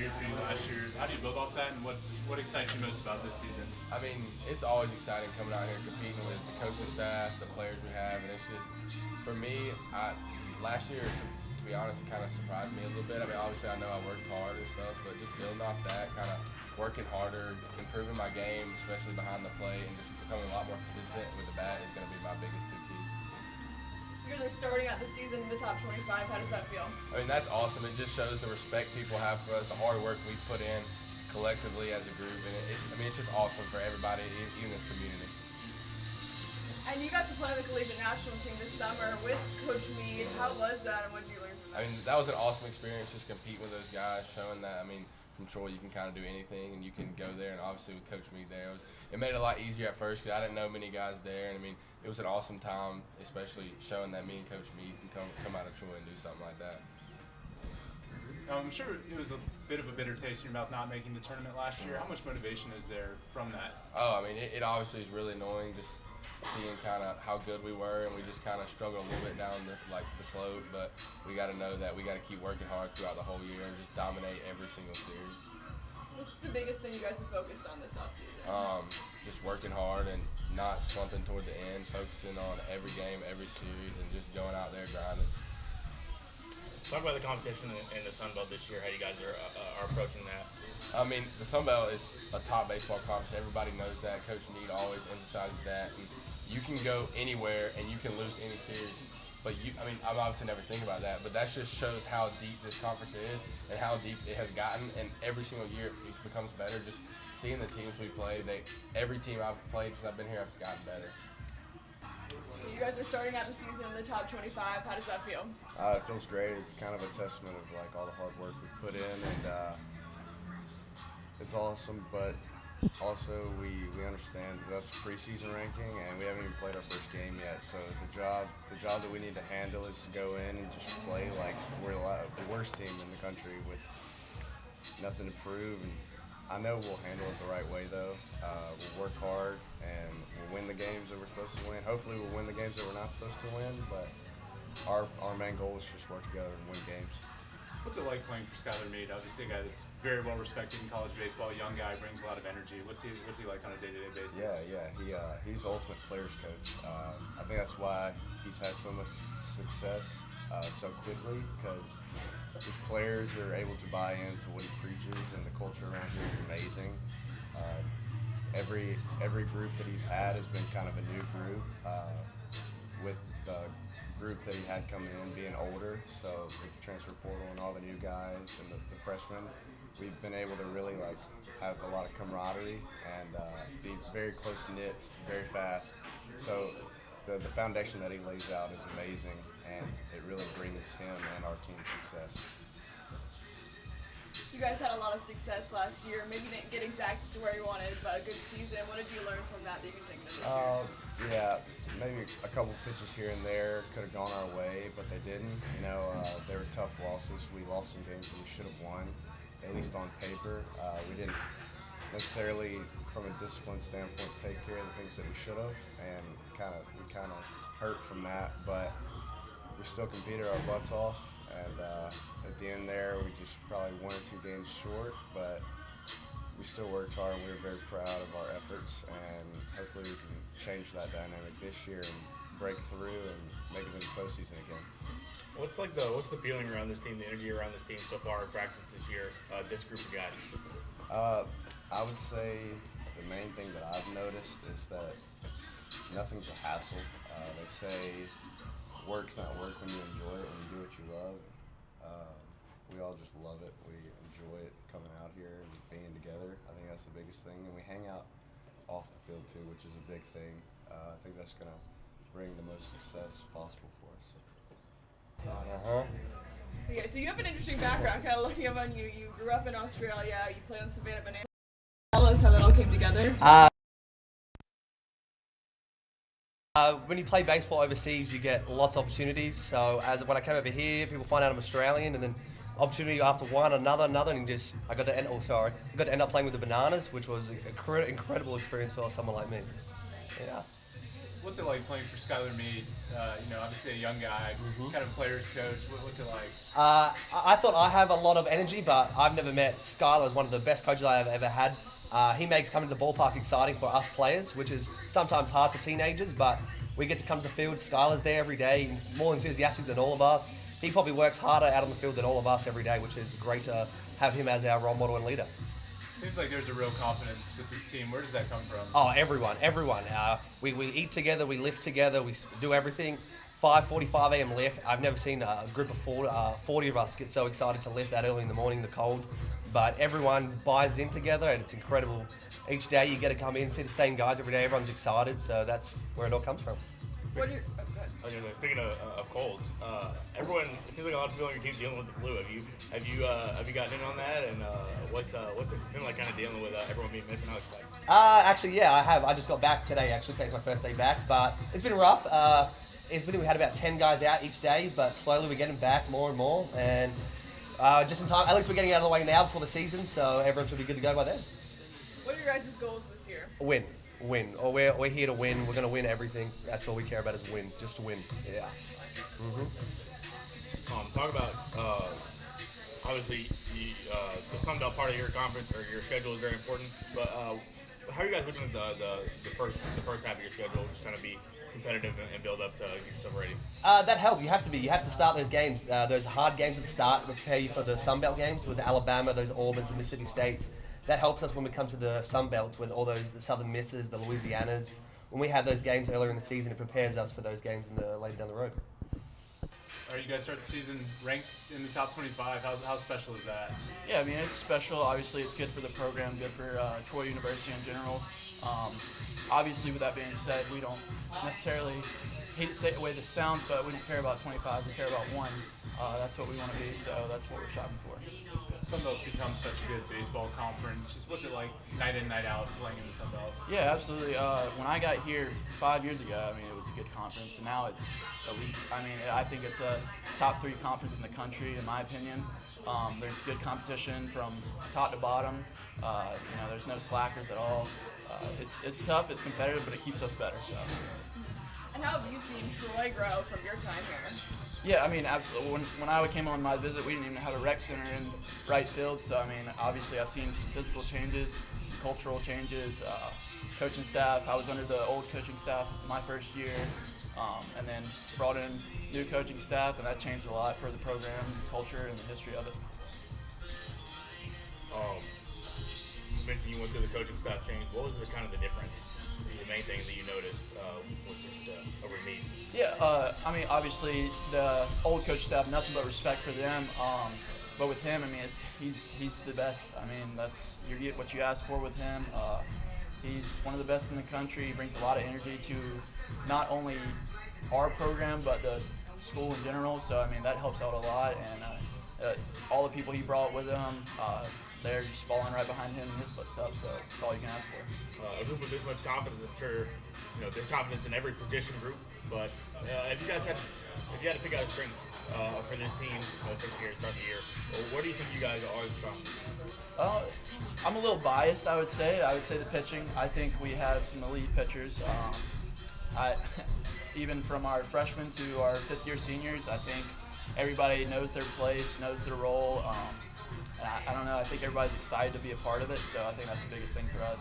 severe for you last year. How do you build off that, and what excites you most about this season? I mean, it's always exciting coming out here competing with the coaching staff, the players we have, and it's just, for me, last year, to be honest, it kind of surprised me a little bit. I mean, obviously I know I worked hard and stuff, but just building off that, kind of working harder, improving my game, especially behind the plate, and just becoming a lot more consistent with the bat is going to be my biggest two keys. You guys are starting out the season in the top 25. How does that feel? I mean, that's awesome. It just shows the respect people have for us, the hard work we put in collectively as a group, and it's just awesome for everybody, even this community. And you got to play on the collegiate national team this summer with Coach Meade. How was that, and what did you learn from that? I mean, that was an awesome experience, just competing with those guys, showing that, I mean, from Troy, you can kind of do anything, and you can go there, and obviously with Coach Meade there, it made it a lot easier at first because I didn't know many guys there, and I mean, it was an awesome time, especially showing that me and Coach Meade can come out of Troy and do something like that. I'm sure it was a bit of a bitter taste in your mouth not making the tournament last year. How much motivation is there from that? Oh, I mean, it obviously is really annoying just seeing kind of how good we were, and we just kind of struggled a little bit down the slope, but we got to know that we got to keep working hard throughout the whole year and just dominate every single series. What's the biggest thing you guys have focused on this offseason? Just working hard and not slumping toward the end, focusing on every game, every series, and just going out there grinding. Talk about the competition in the Sun Belt this year, how you guys are approaching that. I mean, the Sun Belt is a top baseball conference. Everybody knows that. Coach Meade always emphasizes that. And you can go anywhere and you can lose any series. But I'm obviously never thinking about that, but that just shows how deep this conference is and how deep it has gotten. And every single year it becomes better. Just seeing the teams we play, every team I've played since I've been here has gotten better. You guys are starting out the season in the top 25. How does that feel? It feels great. It's kind of a testament of like all the hard work we've put in, and it's awesome. But also we understand that's preseason ranking, and we haven't even played our first game yet. So the job that we need to handle is to go in and just play like we're the worst team in the country with nothing to prove. And I know we'll handle it the right way, though. We'll work hard, and we'll win the games that we're supposed to win. Hopefully we'll win the games that we're not supposed to win, but our main goal is just work together and win games. What's it like playing for Skylar Meade? Obviously a guy that's very well respected in college baseball, a young guy, brings a lot of energy. What's he like on a day-to-day basis? Yeah. He's the ultimate player's coach. I think that's why he's had so much success so quickly, because his players are able to buy into what he preaches, and the culture around here is amazing. Every group that he's had has been kind of a new group, with the group that he had coming in being older, so with the transfer portal and all the new guys and the freshmen, we've been able to really like have a lot of camaraderie and be very close knit, very fast. So the foundation that he lays out is amazing, and it really brings him and our team success. You guys had a lot of success last year. Maybe you didn't get exactly to where you wanted, but a good season. What did you learn from that you can take into this year? Yeah, maybe a couple pitches here and there could have gone our way, but they didn't. They were tough losses. We lost some games that we should have won, at least on paper. We didn't necessarily, from a discipline standpoint, take care of the things that we should have, and we kind of hurt from that. But we still competed our butts off, and at the end there, we just probably 1 or 2 games short, but we still worked hard, and we were very proud of our efforts, and hopefully we can change that dynamic this year and break through and make it in the postseason again. What's the feeling around this team, the energy around this team so far in practice this year, this group of guys? I would say the main thing that I've noticed is that nothing's a hassle. They say work's not work when you enjoy it, when you do what you love. We all just love it. We enjoy it coming out here and being together. I think that's the biggest thing. And we hang out off the field too, which is a big thing. I think that's going to bring the most success possible for us. Okay, so you have an interesting background, kind of looking up on you. You grew up in Australia, you played on Savannah Bananas. Tell us how that all came together. When you play baseball overseas, you get lots of opportunities. So when I came over here, people find out I'm Australian, and then opportunity after one, another, and I got to end up playing with the Bananas, which was an incredible experience for someone like me. Yeah. what's it like playing for Skylar Meade? Obviously a young guy, kind of players coach. What's it like? I thought I have a lot of energy, but I've never met Skylar as one of the best coaches I have ever had. He makes coming to the ballpark exciting for us players, which is sometimes hard for teenagers, but we get to come to the field. Skylar's there every day, more enthusiastic than all of us. He probably works harder out on the field than all of us every day, which is great to have him as our role model and leader. Seems like there's a real confidence with this team. Where does that come from? Oh, everyone. We eat together, we lift together, we do everything. 5:45 a.m. lift. I've never seen a group of 40 of us get so excited to lift that early in the morning, the cold. But everyone buys in together, and it's incredible. Each day you get to come in, see the same guys every day. Everyone's excited, so that's where it all comes from. What are your, oh, go ahead. Speaking of colds, everyone, it seems like a lot of people on your team dealing with the flu. Have you gotten in on that? And what's it been like, kind of dealing with everyone being missing out? Actually, yeah, I have. I just got back today. Actually, today's my first day back, but it's been rough. We had about 10 guys out each day, but slowly we're getting back more and more, and just in time. At least we're getting out of the way now before the season, so everyone should be good to go by then. What are your guys' goals this year? Win. Or we're here to win. We're going to win everything. That's all we care about is win. Just to win. Yeah. Talk about obviously the Sun Belt part of your conference or your schedule is very important. But how are you guys looking at the first half of your schedule? Just kind of be competitive and build up to get yourself ready. That helps. You have to be. You have to start those games. Those hard games at the start to prepare you for the Sun Belt games with Alabama, those Auburn's, the Mississippi States. That helps us when we come to the Sun Belts with all those the Southern Misses, the Louisianas. When we have those games earlier in the season, it prepares us for those games later down the road. All right, you guys start the season ranked in the top 25. How special is that? Yeah, I mean, it's special. Obviously, it's good for the program, good for Troy University in general. Obviously, with that being said, we don't necessarily, hate to say the way this sounds, but we don't care about 25. We care about 1. That's what we want to be, so that's what we're shopping for. Sun Belt's become such a good baseball conference. Just what's it like night in, night out playing in the Sun Belt? Yeah, absolutely. When I got here 5 years ago, I mean, it was a good conference, and now it's elite. I mean, I think it's a top 3 conference in the country, in my opinion. There's good competition from top to bottom. There's no slackers at all. It's tough, it's competitive, but it keeps us better. So. And how have you seen Troy grow from your time here? Yeah, I mean, absolutely. When I came on my visit, we didn't even have a rec center in right field. So, I mean, obviously I've seen some physical changes, some cultural changes, coaching staff. I was under the old coaching staff my first year, and then brought in new coaching staff, and that changed a lot for the program, the culture, and the history of it. You mentioned you went through the coaching staff change. What was the difference? The main thing that you noticed was just over me. Yeah, I mean, obviously the old coach staff, nothing but respect for them. But with him, I mean, he's the best. I mean, you get what you ask for with him. He's one of the best in the country. He brings a lot of energy to not only our program but the school in general. So I mean, that helps out a lot. And all the people he brought with him, they're just falling right behind him in his footsteps. So it's all you can ask for. A group with this much confidence, I'm sure, there's confidence in every position group. But if you had to pick out a strength for this team, first year, start the year, where do you think you guys are the strongest? I'm a little biased, I would say. I would say the pitching. I think we have some elite pitchers. Even from our freshmen to our fifth-year seniors, I think everybody knows their place, knows their role. And I don't know, I think everybody's excited to be a part of it, so I think that's the biggest thing for us.